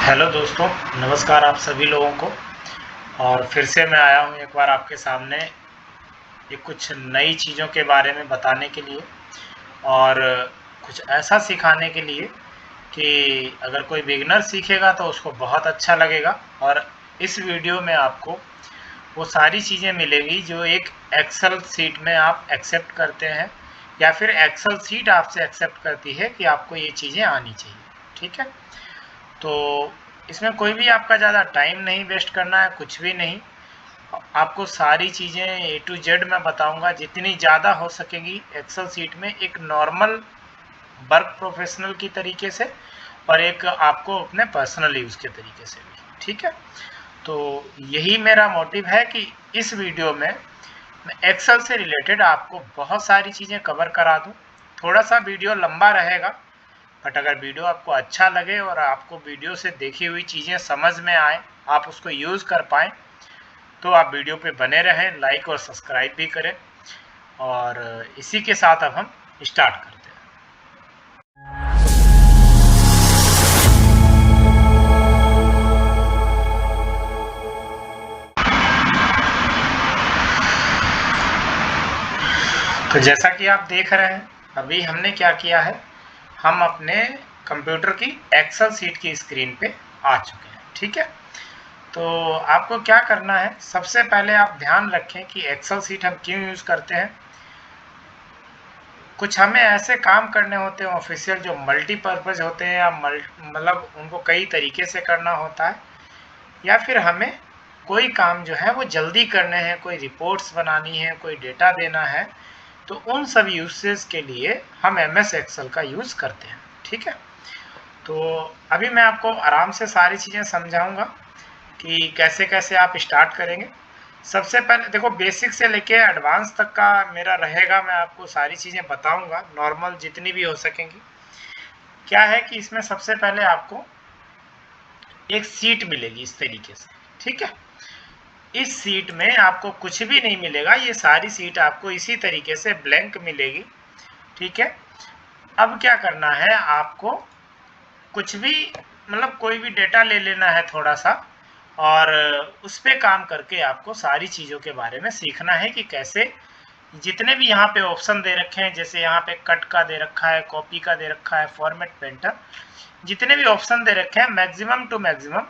Hello दोस्तों, नमस्कार आप सभी लोगों को। और फिर से मैं आया हूँ एक बार आपके सामने ये कुछ नई चीज़ों के बारे में बताने के लिए और कुछ ऐसा सिखाने के लिए कि अगर कोई बिगिनर सीखेगा तो उसको बहुत अच्छा लगेगा। और इस वीडियो में आपको वो सारी चीज़ें मिलेगी जो एक एक्सेल सीट में आप एक्सेप्ट करते हैं या फिर एक्सेल सीट आपसे एक्सेप्ट करती है कि आपको ये चीज़ें आनी चाहिए। ठीक है, तो इसमें कोई भी आपका ज़्यादा टाइम नहीं वेस्ट करना है, कुछ भी नहीं। आपको सारी चीज़ें ए टू जेड मैं बताऊंगा, जितनी ज़्यादा हो सकेगी एक्सेल सीट में, एक नॉर्मल वर्क प्रोफेशनल की तरीके से और एक आपको अपने पर्सनल यूज़ के तरीके से भी। ठीक है, तो यही मेरा मोटिव है कि इस वीडियो में मैं एक्सेल से रिलेटेड आपको बहुत सारी चीज़ें कवर करा दूं। थोड़ा सा वीडियो लंबा रहेगा, बट अगर वीडियो आपको अच्छा लगे और आपको वीडियो से देखी हुई चीज़ें समझ में आए, आप उसको यूज़ कर पाएँ, तो आप वीडियो पे बने रहें, लाइक और सब्सक्राइब भी करें। और इसी के साथ अब हम स्टार्ट करते हैं। तो जैसा कि आप देख रहे हैं, अभी हमने क्या किया है, हम अपने कंप्यूटर की एक्सेल सीट की स्क्रीन पे आ चुके हैं। ठीक है, तो आपको क्या करना है, सबसे पहले आप ध्यान रखें कि एक्सेल सीट हम क्यों यूज़ करते हैं। कुछ हमें ऐसे काम करने होते हैं ऑफिशियल जो मल्टीपर्पज़ होते हैं, या मतलब उनको कई तरीके से करना होता है, या फिर हमें कोई काम जो है वो जल्दी करने हैं, कोई रिपोर्ट्स बनानी है, कोई डेटा देना है, तो उन सब यूसेस के लिए हम एमएस एक्सेल का यूज़ करते हैं। ठीक है, तो अभी मैं आपको आराम से सारी चीज़ें समझाऊंगा कि कैसे कैसे आप स्टार्ट करेंगे। सबसे पहले देखो, बेसिक से लेके एडवांस तक का मेरा रहेगा, मैं आपको सारी चीज़ें बताऊंगा, नॉर्मल जितनी भी हो सकेंगी। क्या है कि इसमें सबसे पहले आपको एक सीट मिलेगी इस तरीके से। ठीक है, इस सीट में आपको कुछ भी नहीं मिलेगा, ये सारी सीट आपको इसी तरीके से ब्लैंक मिलेगी। ठीक है, अब क्या करना है, आपको कुछ भी मतलब कोई भी डेटा ले लेना है थोड़ा सा, और उस पे काम करके आपको सारी चीज़ों के बारे में सीखना है कि कैसे जितने भी यहाँ पे ऑप्शन दे रखे हैं, जैसे यहाँ पे कट का दे रखा है, कॉपी का दे रखा है, फॉर्मेट पेंटर, जितने भी ऑप्शन दे रखे हैं मैक्सिमम टू मैक्सिमम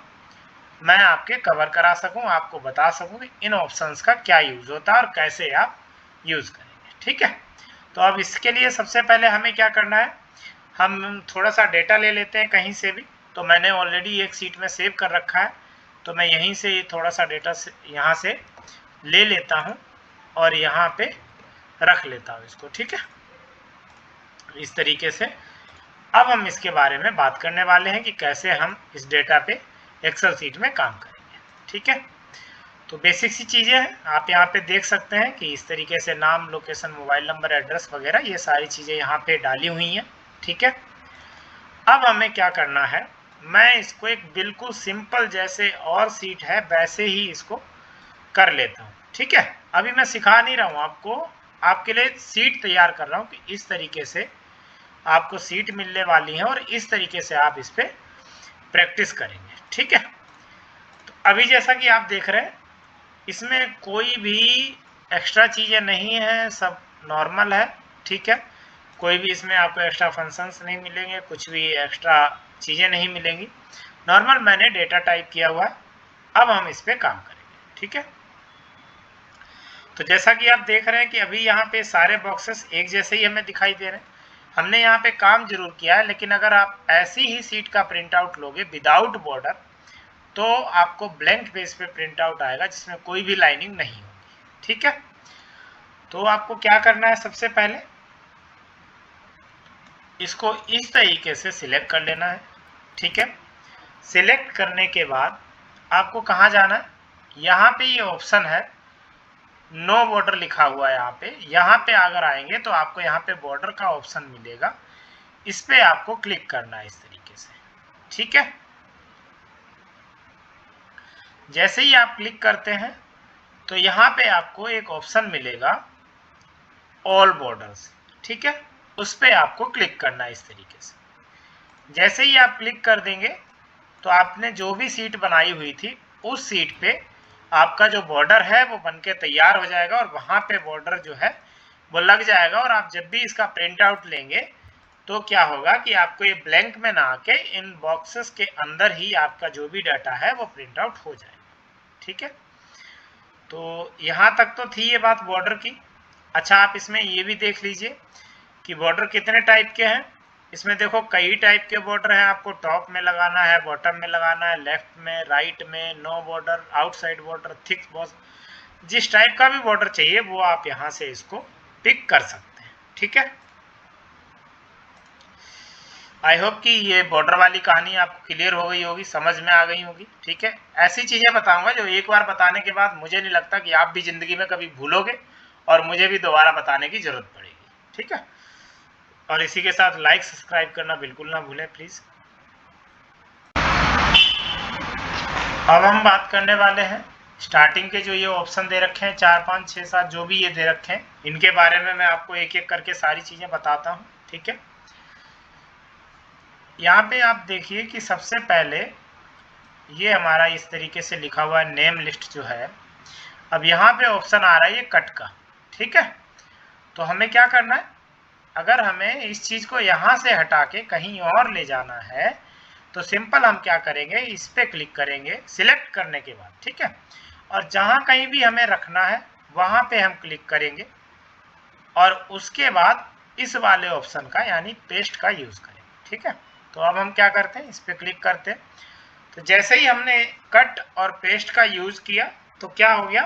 मैं आपके कवर करा सकूं, आपको बता सकूं कि इन ऑप्शंस का क्या यूज़ होता है और कैसे आप यूज़ करेंगे। ठीक है, तो अब इसके लिए सबसे पहले हमें क्या करना है, हम थोड़ा सा डेटा ले लेते हैं कहीं से भी। तो मैंने ऑलरेडी एक सीट में सेव कर रखा है, तो मैं यहीं से थोड़ा सा डेटा से यहाँ से ले लेता हूँ और यहाँ पे रख लेता हूँ इसको। ठीक है, इस तरीके से अब हम इसके बारे में बात करने वाले हैं कि कैसे हम इस डेटा पे एक्सेल सीट में काम करेंगे। ठीक है, तो बेसिक सी चीज़ें हैं, आप यहाँ पे देख सकते हैं कि इस तरीके से नाम, लोकेशन, मोबाइल नंबर, एड्रेस वगैरह ये सारी चीज़ें यहाँ पे डाली हुई हैं। ठीक है, अब हमें क्या करना है, मैं इसको एक बिल्कुल सिंपल जैसे और सीट है वैसे ही इसको कर लेता हूँ। ठीक है, अभी मैं सिखा नहीं रहा हूँ आपको, आपके लिए सीट तैयार कर रहा हूँ कि इस तरीके से आपको सीट मिलने वाली है और इस तरीके से आप इस पर प्रैक्टिस करेंगे। ठीक है, तो अभी जैसा कि आप देख रहे हैं, इसमें कोई भी एक्स्ट्रा चीज़ें नहीं है, सब नॉर्मल है। ठीक है, कोई भी इसमें आपको एक्स्ट्रा फंक्शंस नहीं मिलेंगे, कुछ भी एक्स्ट्रा चीज़ें नहीं मिलेंगी, नॉर्मल मैंने डेटा टाइप किया हुआ है। अब हम इस पर काम करेंगे। ठीक है, तो जैसा कि आप देख रहे हैं कि अभी यहाँ पे सारे बॉक्सेस एक जैसे ही हमें दिखाई दे रहे हैं। हमने यहाँ पे काम जरूर किया है, लेकिन अगर आप ऐसी ही सीट का प्रिंट आउट लोगे विदाउट बॉर्डर, तो आपको ब्लैंक पेज पे प्रिंट आउट आएगा जिसमें कोई भी लाइनिंग नहीं होगी। ठीक है, तो आपको क्या करना है, सबसे पहले इसको इस तरीके से सिलेक्ट कर लेना है। ठीक है, सिलेक्ट करने के बाद आपको कहाँ जाना है, यहाँ पे ये ऑप्शन है नो बॉर्डर लिखा हुआ है, यहाँ पे अगर आएंगे तो आपको यहाँ पे बॉर्डर का ऑप्शन मिलेगा, इस पे आपको क्लिक करना है इस तरीके से। ठीक है, जैसे ही आप क्लिक करते हैं तो यहाँ पे आपको एक ऑप्शन मिलेगा ऑल बॉर्डर्स। ठीक है, उस पे आपको क्लिक करना है इस तरीके से। जैसे ही आप क्लिक कर देंगे तो आपने जो भी सीट बनाई हुई थी उस सीट पे आपका जो बॉर्डर है वो बनके तैयार हो जाएगा और वहां पे बॉर्डर जो है वो लग जाएगा। और आप जब भी इसका प्रिंट आउट लेंगे तो क्या होगा कि आपको ये ब्लैंक में ना आके इन बॉक्सेस के अंदर ही आपका जो भी डाटा है वो प्रिंट आउट हो जाएगा। ठीक है, तो यहाँ तक तो थी ये बात बॉर्डर की। अच्छा, आप इसमें ये भी देख लीजिए कि बॉर्डर कितने टाइप के हैं। इसमें देखो कई टाइप के बॉर्डर हैं, आपको टॉप में लगाना है, बॉटम में लगाना है, लेफ्ट में, राइट में, no border, outside border, thick border, जिस टाइप का भी बॉर्डर चाहिए वो आप यहाँ से इसको पिक कर सकते हैं। ठीक है, आई होप कि ये बॉर्डर वाली कहानी आपको क्लियर हो गई होगी, समझ में आ गई होगी। ठीक है, ऐसी चीजें बताऊंगा जो एक बार बताने के बाद मुझे नहीं लगता कि आप भी जिंदगी में कभी भूलोगे और मुझे भी दोबारा बताने की जरूरत पड़ेगी। ठीक है, और इसी के साथ लाइक सब्सक्राइब करना बिल्कुल ना भूलें प्लीज। अब हम बात करने वाले हैं स्टार्टिंग के जो ये ऑप्शन दे रखे हैं 4 5 6 7 जो भी ये दे रखे हैं, इनके बारे में मैं आपको एक एक करके सारी चीजें बताता हूँ। ठीक है, यहाँ पे आप देखिए कि सबसे पहले ये हमारा इस तरीके से लिखा हुआ है नेम लिस्ट जो है। अब यहाँ पे ऑप्शन आ रहा है ये कट का। ठीक है, तो हमें क्या करना है, अगर हमें इस चीज को यहाँ से हटा के कहीं और ले जाना है तो सिंपल हम क्या करेंगे, इस पे क्लिक करेंगे सिलेक्ट करने के बाद। ठीक है, और जहाँ कहीं भी हमें रखना है वहां पे हम क्लिक करेंगे और उसके बाद इस वाले ऑप्शन का यानी पेस्ट का यूज करेंगे। ठीक है, तो अब हम क्या करते हैं, इस पे क्लिक करते हैं। तो जैसे ही हमने कट और पेस्ट का यूज किया तो क्या हो गया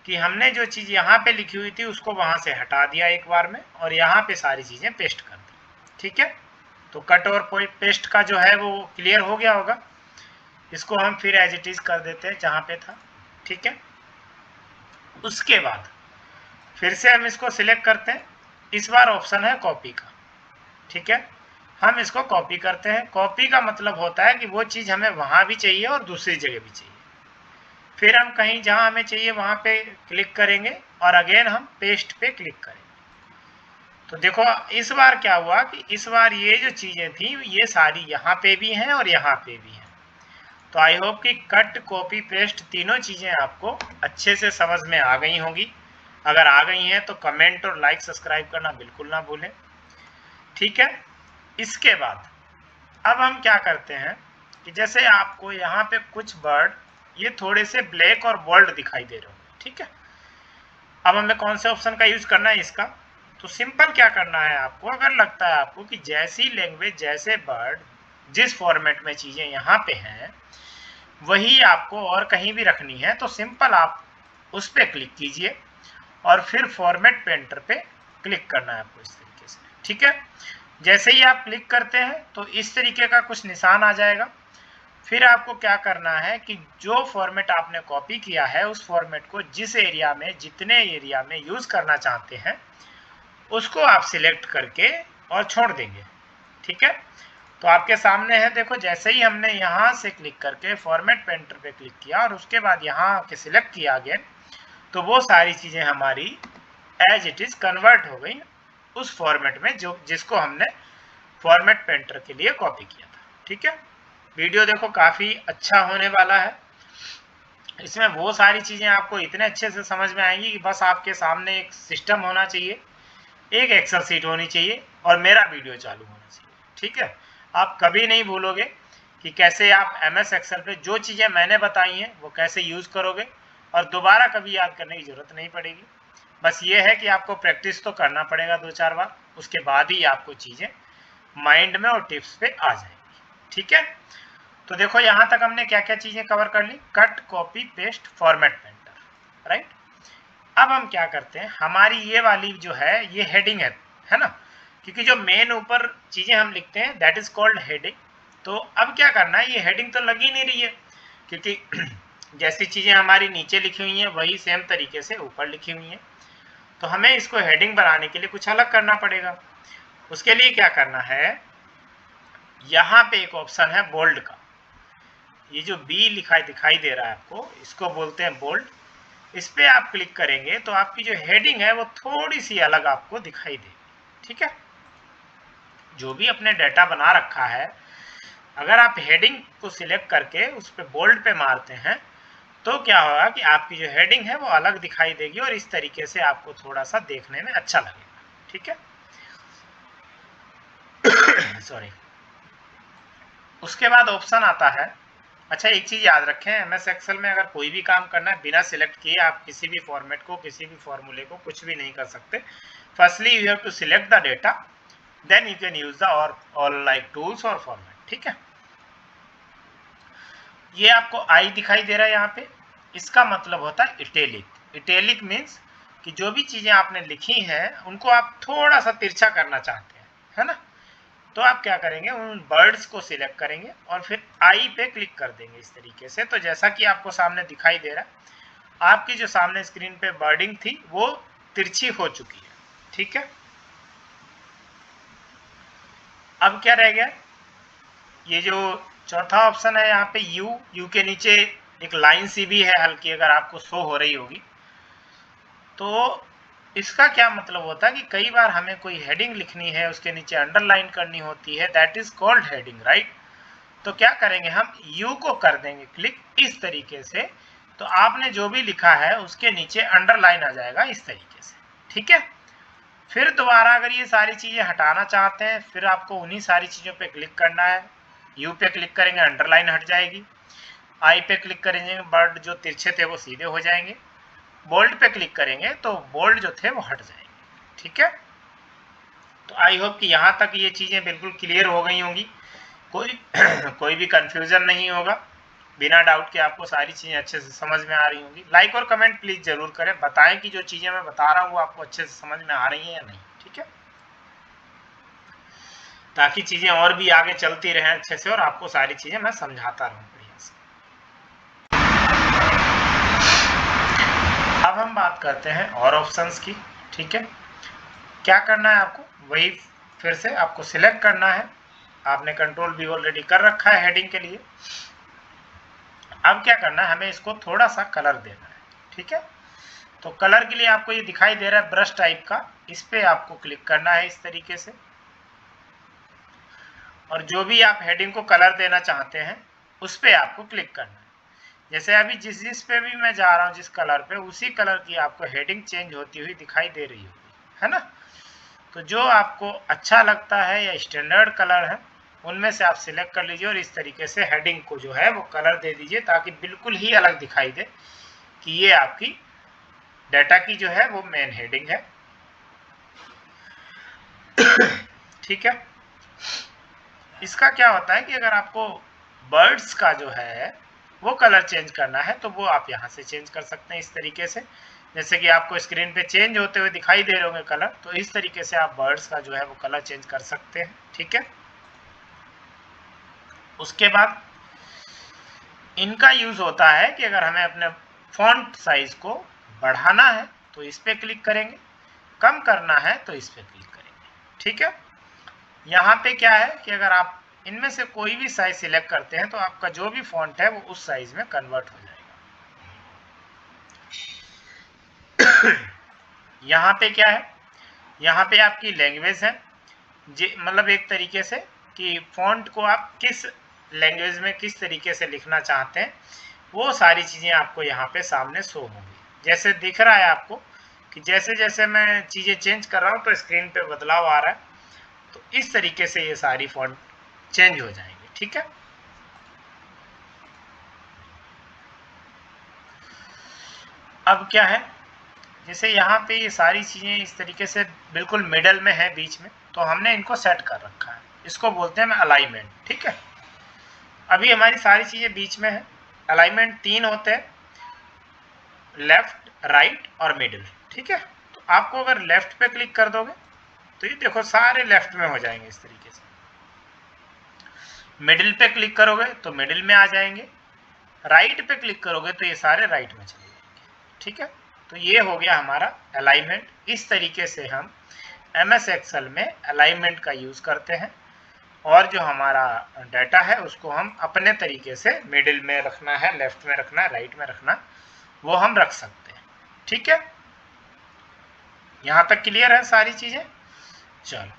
कि हमने जो चीज यहाँ पे लिखी हुई थी उसको वहां से हटा दिया एक बार में और यहाँ पे सारी चीजें पेस्ट कर दी। ठीक है, तो कट और पेस्ट का जो है वो क्लियर हो गया होगा। इसको हम फिर एज इट इज कर देते हैं जहाँ पे था। ठीक है, उसके बाद फिर से हम इसको सिलेक्ट करते हैं, इस बार ऑप्शन है कॉपी का। ठीक है, हम इसको कॉपी करते हैं। कॉपी का मतलब होता है कि वो चीज हमें वहां भी चाहिए और दूसरी जगह भी चाहिए। फिर हम कहीं जहां हमें चाहिए वहां पे क्लिक करेंगे और अगेन हम पेस्ट पे क्लिक करेंगे। तो देखो इस बार क्या हुआ कि इस बार ये जो चीजें थी ये सारी यहाँ पे भी हैं और यहाँ पे भी हैं। तो आई होप कि कट कॉपी पेस्ट तीनों चीजें आपको अच्छे से समझ में आ गई होंगी। अगर आ गई हैं तो कमेंट और लाइक सब्सक्राइब करना बिल्कुल ना भूलें। ठीक है, इसके बाद अब हम क्या करते हैं कि जैसे आपको यहाँ पे कुछ वर्ड ये थोड़े से ब्लैक और बोल्ड दिखाई दे रहे होंगे। ठीक है, अब हमें कौन से ऑप्शन का यूज करना है इसका, तो सिंपल क्या करना है आपको, अगर लगता है आपको कि जैसी लैंग्वेज जैसे वर्ड जिस फॉर्मेट में चीजें यहाँ पे हैं वही आपको और कहीं भी रखनी है तो सिंपल आप उस पर क्लिक कीजिए और फिर फॉर्मेट पेंटर पे क्लिक करना है आपको इस तरीके से। ठीक है, जैसे ही आप क्लिक करते हैं तो इस तरीके का कुछ निशान आ जाएगा। फिर आपको क्या करना है कि जो फॉर्मेट आपने कॉपी किया है उस फॉर्मेट को जिस एरिया में जितने एरिया में यूज करना चाहते हैं उसको आप सिलेक्ट करके और छोड़ देंगे। ठीक है, तो आपके सामने है, देखो जैसे ही हमने यहाँ से क्लिक करके फॉर्मेट पेंटर पे क्लिक किया और उसके बाद यहाँ आके सिलेक्ट किया अगेन, तो वो सारी चीजें हमारी एज इट इज कन्वर्ट हो गई उस फॉर्मेट में जो जिसको हमने फॉर्मेट पेंटर के लिए कॉपी किया था। ठीक है, वीडियो देखो काफी अच्छा होने वाला है। इसमें वो सारी चीजें आपको इतने अच्छे से समझ में आएंगी कि बस आपके सामने एक सिस्टम होना चाहिए, एक एक्सेल सीट होनी चाहिए और मेरा वीडियो चालू होना चाहिए। ठीक है, आप कभी नहीं भूलोगे कि कैसे आप MS एक्सेल पे जो चीज़ें मैंने बताई हैं वो कैसे यूज़ करोगे और दोबारा कभी याद करने की ज़रूरत नहीं पड़ेगी। बस ये है कि आपको प्रैक्टिस तो करना पड़ेगा 2-4 बार, उसके बाद ही आपको चीज़ें माइंड में और टिप्स पे आ जाएंगी। ठीक है, तो देखो यहाँ तक हमने क्या क्या चीज़ें कवर कर ली, cut copy paste format painter, right. अब हम क्या करते हैं, हमारी ये वाली जो है ये हेडिंग है ना, क्योंकि जो मेन ऊपर चीजें हम लिखते हैं दैट इज कॉल्ड हेडिंग। तो अब क्या करना है, ये हेडिंग तो लगी नहीं रही है क्योंकि जैसी चीजें हमारी नीचे लिखी हुई हैं वही सेम तरीके से ऊपर लिखी हुई हैं। तो हमें इसको हेडिंग बनाने के लिए कुछ अलग करना पड़ेगा। उसके लिए क्या करना है, यहाँ पे एक ऑप्शन है बोल्ड का, ये जो बी लिखा दिखाई दे रहा है आपको, इसको बोलते हैं बोल्ड। इस पे आप क्लिक करेंगे तो आपकी जो हेडिंग है वो थोड़ी सी अलग आपको दिखाई देगी। ठीक है, जो भी अपने डाटा बना रखा है अगर आप हेडिंग को सिलेक्ट करके उस पर बोल्ड पे मारते हैं तो क्या होगा कि आपकी जो हेडिंग है वो अलग दिखाई देगी और इस तरीके से आपको थोड़ा सा देखने में अच्छा लगेगा। ठीक है, सॉरी। उसके बाद ऑप्शन आता है, अच्छा एक चीज याद रखें, एमएस एक्सेल में अगर कोई भी काम करना है बिना सिलेक्ट किए आप किसी भी फॉर्मेट को, किसी भी फॉर्मूले को कुछ भी नहीं कर सकते। Firstly you have to select the data, then you can use the all like tools और फॉर्मेट। ठीक है, ये आपको आई दिखाई दे रहा है यहाँ पे, इसका मतलब होता है इटैलिक। इटैलिक मीन्स कि जो भी चीजें आपने लिखी हैं उनको आप थोड़ा सा तिरछा करना चाहते हैं, है ना। तो आप क्या करेंगे, उन बर्ड्स को सिलेक्ट करेंगे और फिर आई पे क्लिक कर देंगे इस तरीके से। तो जैसा कि आपको सामने दिखाई दे रहा है, आपकी जो सामने स्क्रीन पे बर्डिंग थी वो तिरछी हो चुकी है। ठीक है, अब क्या रह गया, ये जो चौथा ऑप्शन है यहाँ पे यू के नीचे एक लाइन सी भी है हल्की, अगर आपको शो हो रही होगी। तो इसका क्या मतलब होता है कि कई बार हमें कोई हेडिंग लिखनी है, उसके नीचे अंडरलाइन करनी होती है, that is called heading, right. तो क्या करेंगे, हम यू को कर देंगे क्लिक इस तरीके से, तो आपने जो भी लिखा है उसके नीचे अंडरलाइन आ जाएगा इस तरीके से। ठीक है, फिर दोबारा अगर ये सारी चीजें हटाना चाहते हैं, फिर आपको उन्हीं सारी चीजों पे क्लिक करना है। यू पे क्लिक करेंगे, अंडरलाइन हट जाएगी। आई पे क्लिक करेंगे, बर्ड जो तिरछे थे वो सीधे हो जाएंगे। बोल्ड पे क्लिक करेंगे तो बोल्ड जो थे वो हट जाएंगे। ठीक है, तो आई होप कि यहाँ तक ये चीजें बिल्कुल क्लियर हो गई होंगी, कोई कोई भी कंफ्यूजन नहीं होगा। बिना डाउट के आपको सारी चीजें अच्छे से समझ में आ रही होंगी। लाइक और कमेंट प्लीज जरूर करें, बताएं कि जो चीजें मैं बता रहा हूँ वो आपको अच्छे से समझ में आ रही हैं या नहीं। ठीक है, ताकि चीजें और भी आगे चलती रहें अच्छे से और आपको सारी चीजें मैं समझाता रहूं बढ़िया से। अब हम बात करते हैं और ऑप्शंस की। ठीक है, क्या करना है आपको, वही फिर से आपको सिलेक्ट करना है। आपने कंट्रोल भी ऑलरेडी कर रखा है हेडिंग के लिए। अब क्या करना है, हमें इसको थोड़ा सा कलर देना है। ठीक है, तो कलर के लिए आपको ये दिखाई दे रहा है ब्रश टाइप का, इस पे आपको क्लिक करना है इस तरीके से। और जो भी आप हेडिंग को कलर देना चाहते हैं उस पे आपको क्लिक करना है। जैसे अभी जिस पे भी मैं जा रहा हूँ, जिस कलर पे, उसी कलर की आपको हेडिंग चेंज होती हुई दिखाई दे रही होगी, है ना। तो जो आपको अच्छा लगता है या स्टैंडर्ड कलर है उनमें से आप सिलेक्ट कर लीजिए और इस तरीके से हेडिंग को जो है वो कलर दे दीजिए, ताकि बिल्कुल ही अलग दिखाई दे कि ये आपकी डाटा की जो है वो मेन हेडिंग है। ठीक है, इसका क्या होता है कि अगर आपको बर्ड्स का जो है वो कलर चेंज करना है तो वो आप यहाँ से चेंज कर सकते हैं इस तरीके से। जैसे कि आपको स्क्रीन पे चेंज होते हुए दिखाई दे रहे होंगे कलर, तो इस तरीके से आप बर्ड्स का जो है वो कलर चेंज कर सकते हैं। ठीक है, उसके बाद इनका यूज होता है कि अगर हमें अपने फॉन्ट साइज को बढ़ाना है तो इस पे क्लिक करेंगे, कम करना है तो इस पे क्लिक करेंगे। ठीक है, यहाँ पे क्या है कि अगर आप इनमें से कोई भी साइज सिलेक्ट करते हैं तो आपका जो भी फॉन्ट है वो उस साइज में कन्वर्ट हो जाएगा। यहाँ पे क्या है, यहाँ पे आपकी लैंग्वेज है, मतलब एक तरीके से कि फॉन्ट को आप किस लैंग्वेज में किस तरीके से लिखना चाहते हैं वो सारी चीज़ें आपको यहाँ पे सामने शो होंगी। जैसे दिख रहा है आपको कि जैसे जैसे मैं चीज़ें चेंज कर रहा हूँ तो स्क्रीन पे बदलाव आ रहा है, तो इस तरीके से ये सारी फॉन्ट चेंज हो जाएंगे। ठीक है, अब क्या है, जैसे यहाँ पे ये सारी चीज़ें इस तरीके से बिल्कुल मिडल में है, बीच में, तो हमने इनको सेट कर रखा है, इसको बोलते हैं अलाइनमेंट। ठीक है, अभी हमारी सारी चीज़ें बीच में है। अलाइनमेंट 3 होते हैं, लेफ्ट, राइट और मिडिल। ठीक है, तो आपको अगर लेफ्ट पे क्लिक कर दोगे तो ये देखो सारे लेफ्ट में हो जाएंगे इस तरीके से। मिडिल पे क्लिक करोगे तो मिडिल में आ जाएंगे, राइट पे क्लिक करोगे तो ये सारे राइट में चले जाएंगे। ठीक है, तो ये हो गया हमारा अलाइनमेंट। इस तरीके से हम एमएस एक्सेल में अलाइनमेंट का यूज करते हैं और जो हमारा डाटा है उसको हम अपने तरीके से मिडिल में रखना है, लेफ्ट में रखना है, राइट में रखना, वो हम रख सकते हैं। ठीक है, यहां तक क्लियर है सारी चीजें। चलो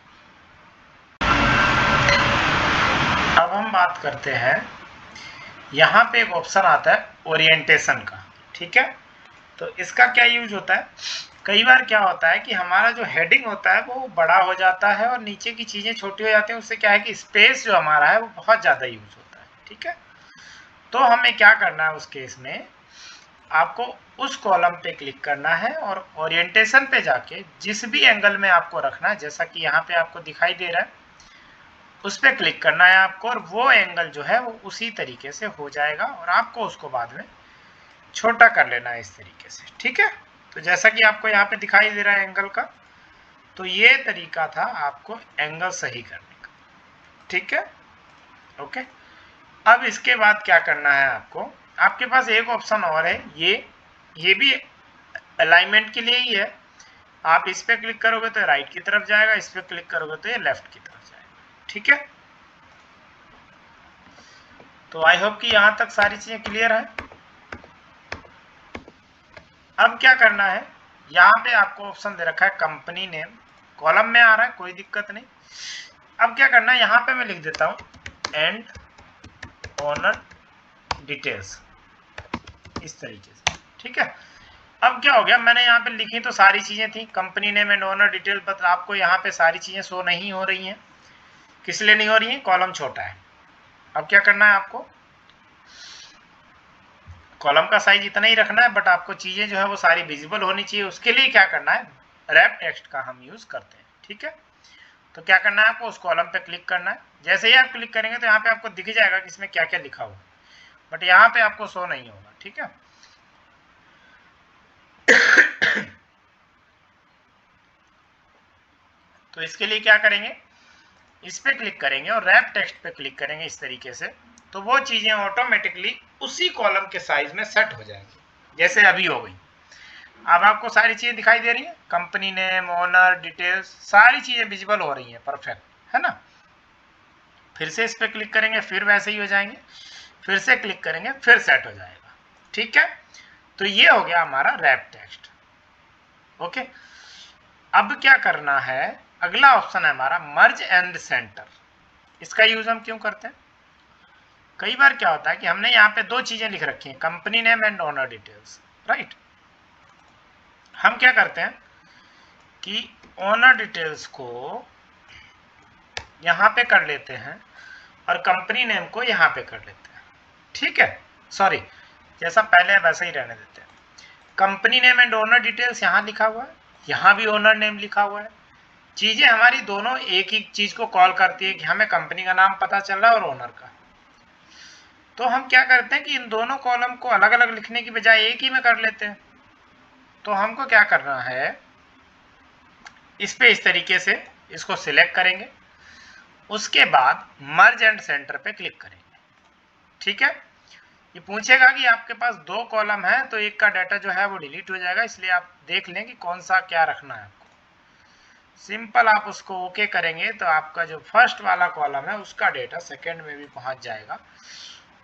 अब हम हम बात करते हैं, यहाँ पे एक ऑप्शन आता है ओरिएंटेशन का, ठीक है। तो इसका क्या यूज होता है, कई बार क्या होता है कि हमारा जो हेडिंग होता है वो बड़ा हो जाता है और नीचे की चीज़ें छोटी हो जाती हैं, उससे क्या है कि स्पेस जो हमारा है वो बहुत ज़्यादा यूज होता है, ठीक है। तो हमें क्या करना है उस केस में, आपको उस कॉलम पे क्लिक करना है और ओरिएंटेशन पे जाके जिस भी एंगल में आपको रखना है, जैसा कि यहाँ पे आपको दिखाई दे रहा है, उस पर क्लिक करना है आपको, और वो एंगल जो है वो उसी तरीके से हो जाएगा और आपको उसको बाद में छोटा कर लेना है इस तरीके से, ठीक है। तो जैसा कि आपको यहाँ पे दिखाई दे रहा है एंगल का, तो ये तरीका था आपको एंगल सही करने का, ठीक है, ओके। अब इसके बाद क्या करना है आपको, आपके पास एक ऑप्शन और है, ये भी अलाइनमेंट के लिए ही है। आप इस पे क्लिक करोगे तो राइट की तरफ जाएगा, इस पे क्लिक करोगे तो ये लेफ्ट की तरफ जाएगा, ठीक है। तो आई होप कि यहां तक सारी चीजें क्लियर है। अब क्या करना है, यहाँ पे आपको ऑप्शन दे रखा है कंपनी नेम, कॉलम में आ रहा है, कोई दिक्कत नहीं। अब क्या करना है, यहाँ पे मैं लिख देता हूँ एंड ओनर डिटेल्स, इस तरीके से, ठीक है। अब क्या हो गया, मैंने यहाँ पे लिखी तो सारी चीजें थी, company name and owner detail, पर आपको यहाँ पे सारी चीजें शो नहीं हो रही हैं। किस लिए नहीं हो रही है, कॉलम छोटा है। अब क्या करना है आपको, कॉलम का साइज इतना ही रखना है, बट आपको चीजें जो है वो सारी विजिबल होनी चाहिए। उसके लिए क्या करना है, रैप टेक्स्ट का हम यूज करते हैं, ठीक है। तो क्या करना है आपको, उस कॉलम पे क्लिक करना है। जैसे ही आप क्लिक करेंगे तो यहाँ पे आपको दिख जाएगा कि इसमें क्या क्या लिखा हुआ है, बट यहाँ पे आपको शो नहीं होगा, ठीक है। तो इसके लिए क्या करेंगे, इस पे क्लिक करेंगे और रैप टेक्स्ट पे क्लिक करेंगे इस तरीके से, तो वो चीजें ऑटोमेटिकली उसी कॉलम के साइज में सेट हो जाएंगी, जैसे अभी हो गई। अब आपको सारी चीजें दिखाई दे रही है, कंपनी नेम, ओनर डिटेल्स, सारी चीजें विजिबल हो रही हैं, परफेक्ट है ना। फिर से इस पे क्लिक करेंगे, फिर वैसे ही हो जाएंगे, फिर से क्लिक करेंगे, फिर सेट हो जाएगा, ठीक है। तो ये हो गया हमारा रैप टेक्स्ट, ओके। अब क्या करना है, अगला ऑप्शन है हमारा मर्ज एंड सेंटर। इसका यूज हम क्यों करते हैं, कई बार क्या होता है कि हमने यहाँ पे दो चीजें लिख रखी हैं, company name and owner details, right. हम क्या करते हैं कि ओनर डिटेल्स को यहाँ पे कर लेते हैं और कंपनी नेम को यहाँ पे कर लेते हैं, ठीक है। सॉरी, जैसा पहले है वैसा ही रहने देते हैं। Company name and owner details यहाँ लिखा हुआ है, यहाँ भी ओनर नेम लिखा हुआ है। चीजें हमारी दोनों एक ही चीज को कॉल करती है कि हमें कंपनी का नाम पता चल रहा है और ओनर का। तो हम क्या करते हैं कि इन दोनों कॉलम को अलग अलग लिखने की बजाय एक ही में कर लेते हैं। तो हमको क्या करना है, इस पे इस तरीके से इसको सिलेक्ट करेंगे, उसके बाद मर्ज एंड सेंटर पे क्लिक करेंगे, ठीक है। ये पूछेगा कि आपके पास दो कॉलम है तो एक का डाटा जो है वो डिलीट हो जाएगा, इसलिए आप देख लें कि कौन सा क्या रखना है आपको। सिंपल आप उसको ओके करेंगे तो आपका जो फर्स्ट वाला कॉलम है उसका डेटा सेकंड में भी पहुंच जाएगा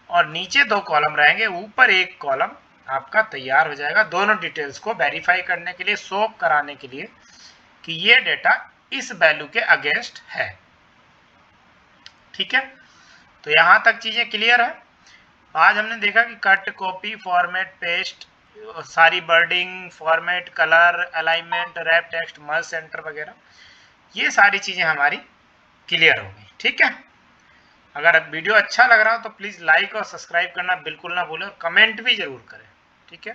और नीचे दो कॉलम रहेंगे, ऊपर एक कॉलम आपका तैयार हो जाएगा, दोनों डिटेल्स को वेरीफाई करने के लिए, सोप कराने के लिए कि ये डेटा इस वैल्यू के अगेंस्ट है, ठीक है। तो यहां तक चीजें क्लियर है। आज हमने देखा कि कट, कॉपी, फॉर्मेट, पेस्ट, सारी wording, format, colour, alignment, wrap text, merge centre वगैरह, ये सारी चीजें हमारी क्लियर हो गई, ठीक है। अगर वीडियो अच्छा लग रहा हो तो प्लीज लाइक और सब्सक्राइब करना बिल्कुल ना भूलें और कमेंट भी जरूर करें, ठीक है।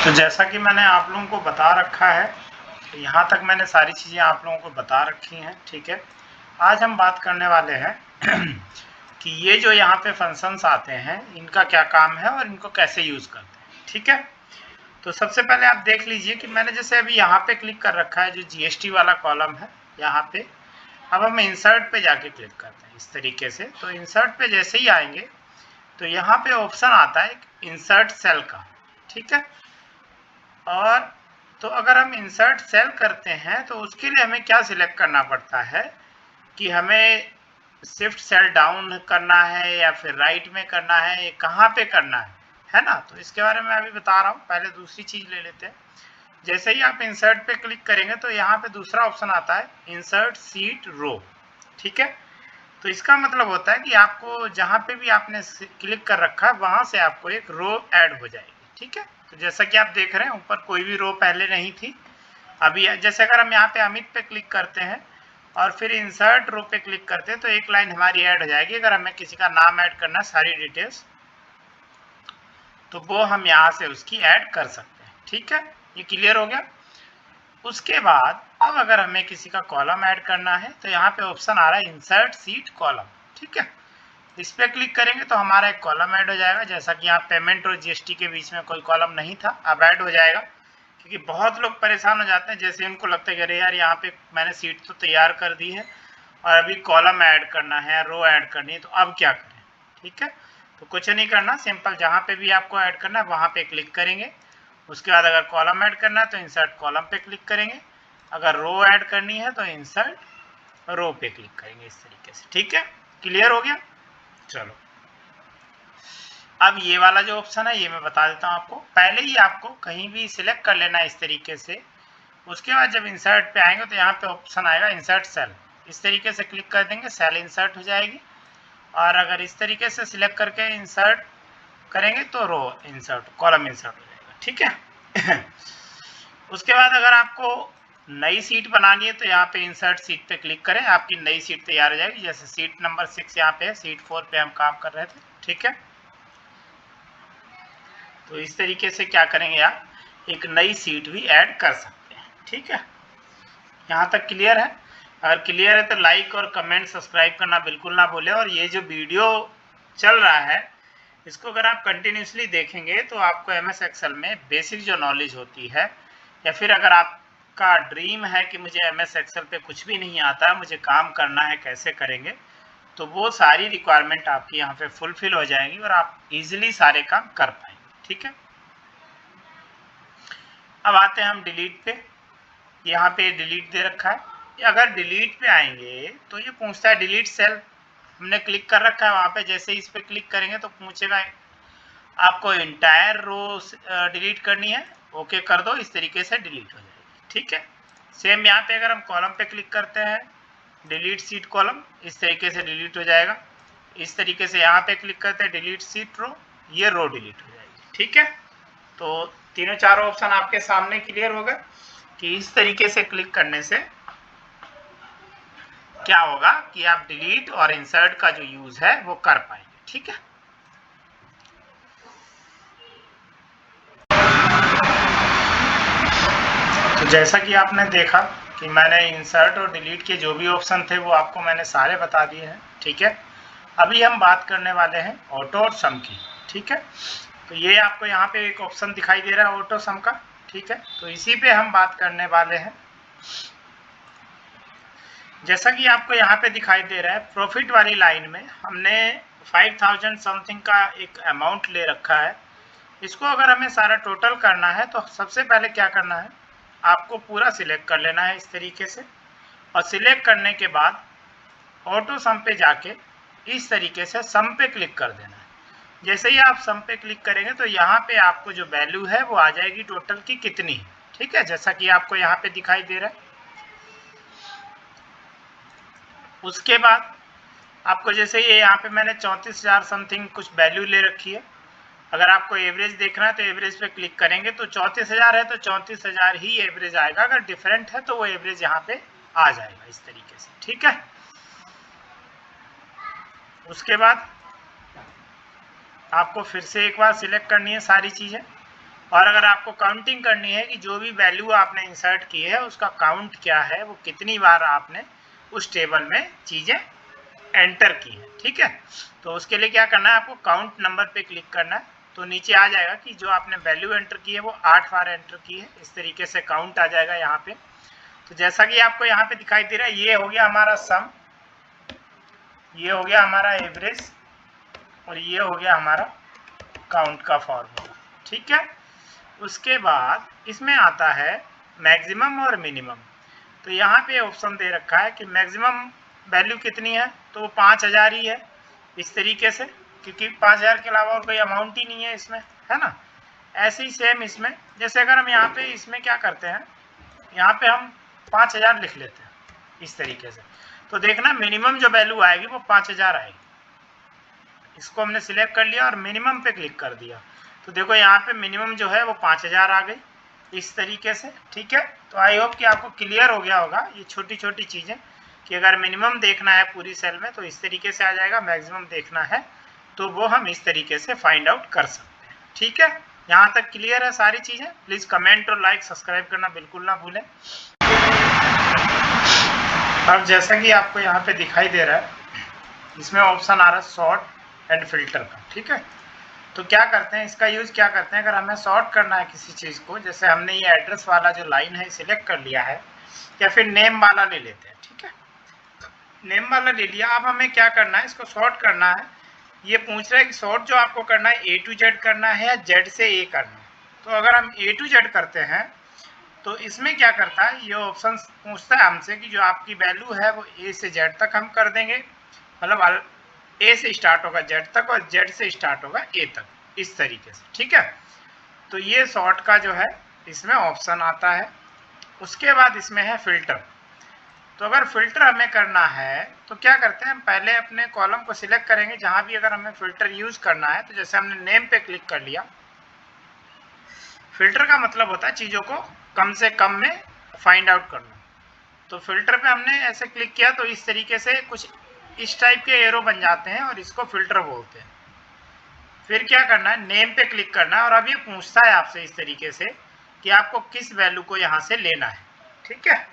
तो जैसा कि मैंने आप लोगों को बता रखा है, तो यहाँ तक मैंने सारी चीज़ें आप लोगों को बता रखी हैं, ठीक है। आज हम बात करने वाले हैं कि ये जो यहाँ पे फंक्शंस आते हैं इनका क्या काम है और इनको कैसे यूज़ करते हैं, ठीक है। तो सबसे पहले आप देख लीजिए कि मैंने जैसे अभी यहाँ पे क्लिक कर रखा है, जो जीएसटी वाला कॉलम है यहाँ पे। अब हम इंसर्ट पे जाके क्लिक करते हैं इस तरीके से। तो इंसर्ट पे जैसे ही आएंगे तो यहाँ पे ऑप्शन आता है इंसर्ट सेल का, ठीक है। और तो अगर हम इंसर्ट सेल करते हैं तो उसके लिए हमें क्या सिलेक्ट करना पड़ता है कि हमें शिफ्ट सेल डाउन करना है या फिर राइट में करना है, कहाँ पे करना है ना। तो इसके बारे में अभी बता रहा हूँ, पहले दूसरी चीज ले लेते हैं। जैसे ही आप इंसर्ट पे क्लिक करेंगे तो यहाँ पे दूसरा ऑप्शन आता है इंसर्ट सीट रो। ठीक है, तो इसका मतलब होता है कि आपको जहाँ पे भी आपने क्लिक कर रखा है वहां से आपको एक रो ऐड हो जाएगी। ठीक है, तो जैसा कि आप देख रहे हैं ऊपर कोई भी रो पहले नहीं थी। अभी जैसे अगर हम यहाँ पे अमित पे क्लिक करते हैं और फिर इंसर्ट रो पे क्लिक करते हैं तो एक लाइन हमारी ऐड हो जाएगी। अगर हमें किसी का नाम ऐड करना है, सारी डिटेल्स, तो वो हम यहाँ से उसकी ऐड कर सकते हैं। ठीक है, ये क्लियर हो गया। उसके बाद अब अगर हमें किसी का कॉलम ऐड करना है तो यहाँ पे ऑप्शन आ रहा है इंसर्ट सीट कॉलम। ठीक है, इस पे क्लिक करेंगे तो हमारा एक कॉलम ऐड हो जाएगा। जैसा कि यहाँ पेमेंट और जीएसटी के बीच में कोई कॉलम नहीं था, अब ऐड हो जाएगा। क्योंकि बहुत लोग परेशान हो जाते हैं, जैसे उनको लगता है कि अरे यार यहाँ पे मैंने सीट तो तैयार कर दी है और अभी कॉलम ऐड करना है, रो ऐड करनी है, तो अब क्या करें। ठीक है, तो कुछ नहीं करना, सिंपल जहाँ पे भी आपको ऐड करना है वहाँ पे क्लिक करेंगे। उसके बाद अगर कॉलम ऐड करना है तो इंसर्ट कॉलम पे क्लिक करेंगे, अगर रो ऐड करनी है तो इंसर्ट रो पे क्लिक करेंगे, इस तरीके से। ठीक है, क्लियर हो गया। चलो, अब ये वाला जो ऑप्शन है ये मैं बता देता हूँ आपको। पहले ही आपको कहीं भी सिलेक्ट कर लेना है इस तरीके से। उसके बाद जब इंसर्ट पे आएंगे तो यहाँ पे ऑप्शन आएगा इंसर्ट सेल, इस तरीके से क्लिक कर देंगे, सेल इंसर्ट हो जाएगी। और अगर इस तरीके से सिलेक्ट करके इंसर्ट करेंगे तो रो इंसर्ट, कॉलम इंसर्ट हो जाएगा। ठीक है उसके बाद अगर आपको नई सीट बनानी है तो यहाँ पे इंसर्ट सीट पे क्लिक करें, आपकी नई सीट तैयार हो जाएगी। जैसे सीट नंबर 6 यहाँ पे है, सीट 4 पे हम काम कर रहे थे। ठीक है, तो इस तरीके से क्या करेंगे, आप एक नई सीट भी ऐड कर सकते हैं। ठीक है, यहाँ तक क्लियर है। अगर क्लियर है तो लाइक और कमेंट सब्सक्राइब करना बिल्कुल ना भूलें। और ये जो वीडियो चल रहा है इसको अगर आप कंटिन्यूसली देखेंगे तो आपको एमएस एक्सेल में बेसिक जो नॉलेज होती है, या फिर अगर आपका ड्रीम है कि मुझे एमएस एक्सेल पे कुछ भी नहीं आता, मुझे काम करना है, कैसे करेंगे, तो वो सारी रिक्वायरमेंट आपकी यहाँ पे फुलफिल हो जाएंगी और आप इजीली सारे काम कर पाएंगे। ठीक है, अब आते हैं हम डिलीट पे। यहाँ पे डिलीट दे रखा है। अगर डिलीट पे आएंगे तो ये पूछता है डिलीट सेल, हमने क्लिक कर रखा है वहाँ पे। जैसे इस पे क्लिक करेंगे तो पूछेगा आपको इंटायर रो डिलीट करनी है, ओके कर दो, इस तरीके से डिलीट हो जाएगी। ठीक है, सेम यहाँ पे अगर हम कॉलम पे क्लिक करते हैं, डिलीट सीट कॉलम, इस तरीके से डिलीट हो जाएगा। इस तरीके से यहाँ पे क्लिक करते हैं डिलीट सीट रो, ये रो डिलीट हो जाएगी। ठीक है, तो तीनों चारों ऑप्शन आपके सामने क्लियर हो गए कि इस तरीके से क्लिक करने से क्या होगा कि आप डिलीट और इंसर्ट का जो यूज है वो कर पाएंगे। ठीक है, तो जैसा कि आपने देखा कि मैंने इंसर्ट और डिलीट के जो भी ऑप्शन थे वो आपको मैंने सारे बता दिए हैं। ठीक है, अभी हम बात करने वाले हैं ऑटो और सम की। ठीक है, तो ये आपको यहाँ पे एक ऑप्शन दिखाई दे रहा है ऑटो सम का। ठीक है, तो इसी पे हम बात करने वाले हैं। जैसा कि आपको यहाँ पे दिखाई दे रहा है, प्रॉफिट वाली लाइन में हमने 5000 समथिंग का एक अमाउंट ले रखा है। इसको अगर हमें सारा टोटल करना है तो सबसे पहले क्या करना है, आपको पूरा सिलेक्ट कर लेना है इस तरीके से। और सिलेक्ट करने के बाद ऑटो सम पे जाके इस तरीके से सम पे क्लिक कर देना है। जैसे ही आप सम पे क्लिक करेंगे तो यहाँ पे आपको जो वैल्यू है वो आ जाएगी टोटल की कितनी है। ठीक है, जैसा कि आपको यहाँ पे दिखाई दे रहा है। उसके बाद आपको जैसे ये यहाँ पे मैंने 34,000 समथिंग कुछ वैल्यू ले रखी है। अगर आपको एवरेज देखना है तो एवरेज पे क्लिक करेंगे तो 34,000 है तो 34,000 ही एवरेज आएगा। अगर डिफरेंट है तो वो एवरेज यहाँ पे आ जाएगा इस तरीके से। ठीक है, उसके बाद आपको फिर से एक बार सिलेक्ट करनी है सारी चीज़ें। और अगर आपको काउंटिंग करनी है कि जो भी वैल्यू आपने इंसर्ट की है उसका काउंट क्या है, वो कितनी बार आपने उस टेबल में चीज़ें एंटर की है। ठीक है, तो उसके लिए क्या करना है, आपको काउंट नंबर पे क्लिक करना है। तो नीचे आ जाएगा कि जो आपने वैल्यू एंटर की है वो 8 बार एंटर की है, इस तरीके से काउंट आ जाएगा यहाँ पे। तो जैसा कि आपको यहाँ पे दिखाई दे रहा है, ये हो गया हमारा सम, ये हो गया हमारा एवरेज, और ये हो गया हमारा काउंट का फॉर्मूला। ठीक है, उसके बाद इसमें आता है मैक्सिमम और मिनिमम। तो यहाँ पे ऑप्शन दे रखा है कि मैक्सिमम वैल्यू कितनी है, तो वो 5000 ही है इस तरीके से, क्योंकि 5000 के अलावा और कोई अमाउंट ही नहीं है इसमें, है ना। ऐसे ही सेम इसमें, जैसे अगर हम यहाँ पे इसमें क्या करते हैं, यहाँ पे हम 5000 लिख लेते हैं इस तरीके से, तो देखना मिनिमम जो वैल्यू आएगी वो 5000 आएगी। इसको हमने सिलेक्ट कर लिया और मिनिमम पे क्लिक कर दिया, तो देखो यहाँ पे मिनिमम जो है वो 5000 आ गई इस तरीके से। ठीक है, तो आई होप कि आपको क्लियर हो गया होगा ये छोटी छोटी चीज़ें, कि अगर मिनिमम देखना है पूरी सेल में तो इस तरीके से आ जाएगा, मैक्सिमम देखना है तो वो हम इस तरीके से फाइंड आउट कर सकते हैं। ठीक है, यहाँ तक क्लियर है सारी चीज़ें? प्लीज़ कमेंट और लाइक सब्सक्राइब करना बिल्कुल ना भूलें। अब जैसा कि आपको यहाँ पे दिखाई दे रहा है, इसमें ऑप्शन आ रहा है सॉर्ट एंड फिल्टर का। ठीक है, तो क्या करते हैं, इसका यूज क्या करते हैं, अगर हमें सॉर्ट करना है किसी चीज़ को, जैसे हमने ये एड्रेस वाला जो लाइन है सिलेक्ट कर लिया है, या फिर नेम वाला ले लेते हैं। ठीक है, नेम वाला ले लिया, अब हमें क्या करना है, इसको सॉर्ट करना है। ये पूछ रहा है कि सॉर्ट जो आपको करना है A to Z करना है या Z से A करना है। तो अगर हम A to Z करते हैं तो इसमें क्या करता है, ये ऑप्शन पूछता है हमसे कि जो आपकी वैल्यू है वो A से Z तक हम कर देंगे, मतलब A से स्टार्ट होगा Z तक और Z से स्टार्ट होगा A तक, इस तरीके से। ठीक है, तो ये सॉर्ट का जो है इसमें ऑप्शन आता है। उसके बाद इसमें है फिल्टर। तो अगर फिल्टर हमें करना है तो क्या करते हैं, हम पहले अपने कॉलम को सिलेक्ट करेंगे जहां भी अगर हमें फिल्टर यूज करना है। तो जैसे हमने नेम पे क्लिक कर लिया, फिल्टर का मतलब होता है चीज़ों को कम से कम में फाइंड आउट करना। तो फिल्टर पे हमने ऐसे क्लिक किया तो इस तरीके से कुछ इस टाइप के एरो बन जाते हैं और इसको फिल्टर बोलते हैं। फिर क्या करना है, नेम पे क्लिक करना है और अब ये पूछता है आपसे इस तरीके से कि आपको किस वैल्यू को यहाँ से लेना है। ठीक है,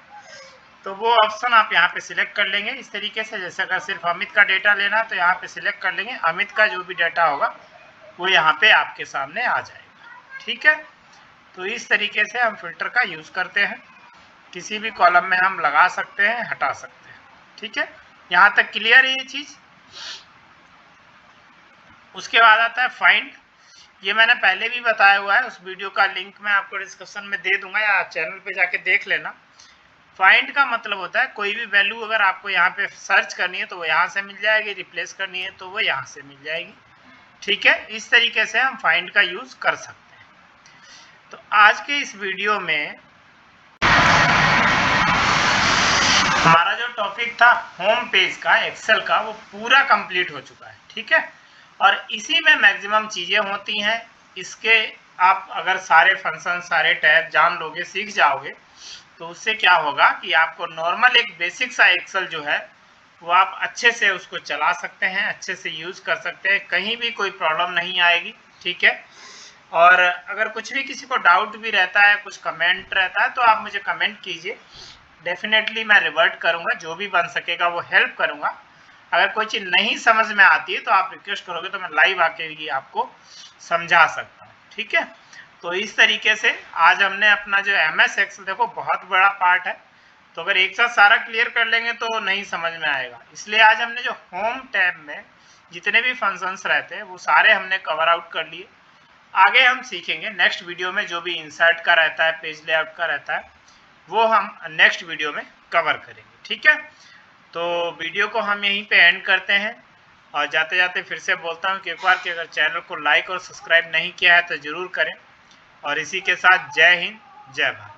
तो वो ऑप्शन आप यहाँ पे सिलेक्ट कर लेंगे इस तरीके से। जैसे अगर सिर्फ अमित का डेटा लेना है तो यहाँ पे सिलेक्ट कर लेंगे, अमित का जो भी डेटा होगा वो यहाँ पे आपके सामने आ जाएगा। ठीक है, तो इस तरीके से हम फिल्टर का यूज करते हैं, किसी भी कॉलम में हम लगा सकते हैं, हटा सकते हैं। ठीक है, यहाँ तक क्लियर है ये चीज? उसके बाद आता है फाइंड। ये मैंने पहले भी बताया हुआ है, उस वीडियो का लिंक मैं आपको डिस्क्रिप्शन में दे दूंगा या चैनल पे जाके देख लेना। फाइंड का मतलब होता है कोई भी वैल्यू अगर आपको यहाँ पे सर्च करनी है तो वो यहाँ से मिल जाएगी, रिप्लेस करनी है तो वो यहाँ से मिल जाएगी। ठीक है, इस तरीके से हम फाइंड का यूज कर सकते हैं। तो आज के इस वीडियो में हमारा जो टॉपिक था होम पेज का एक्सेल का वो पूरा कंप्लीट हो चुका है। ठीक है, और इसी में मैक्सिमम चीजें होती हैं। इसके आप अगर सारे फंक्शन सारे टैब जान लोगे, सीख जाओगे, तो उससे क्या होगा कि आपको नॉर्मल एक बेसिक सा एक्सेल जो है वो आप अच्छे से उसको चला सकते हैं, अच्छे से यूज कर सकते हैं, कहीं भी कोई प्रॉब्लम नहीं आएगी। ठीक है, और अगर कुछ भी किसी को डाउट भी रहता है, कुछ कमेंट रहता है, तो आप मुझे कमेंट कीजिए, डेफिनेटली मैं रिवर्ट करूंगा, जो भी बन सकेगा वो हेल्प करूंगा। अगर कोई चीज़ नहीं समझ में आती है तो आप रिक्वेस्ट करोगे तो मैं लाइव आके भी आपको समझा सकता हूँ। ठीक है, तो इस तरीके से आज हमने अपना जो MS एक्सेल, देखो बहुत बड़ा पार्ट है, तो अगर एक साथ सारा क्लियर कर लेंगे तो नहीं समझ में आएगा। इसलिए आज हमने जो होम टैब में जितने भी फंक्शंस रहते हैं वो सारे हमने कवर आउट कर लिए। आगे हम सीखेंगे नेक्स्ट वीडियो में, जो भी इंसर्ट का रहता है, पेज लेआउट का रहता है, वो हम नेक्स्ट वीडियो में कवर करेंगे। ठीक है, तो वीडियो को हम यहीं पे एंड करते हैं। और जाते जाते फिर से बोलता हूँ कि एक बार कि अगर चैनल को लाइक और सब्सक्राइब नहीं किया है तो ज़रूर करें। और इसी के साथ जय हिंद, जय भारत।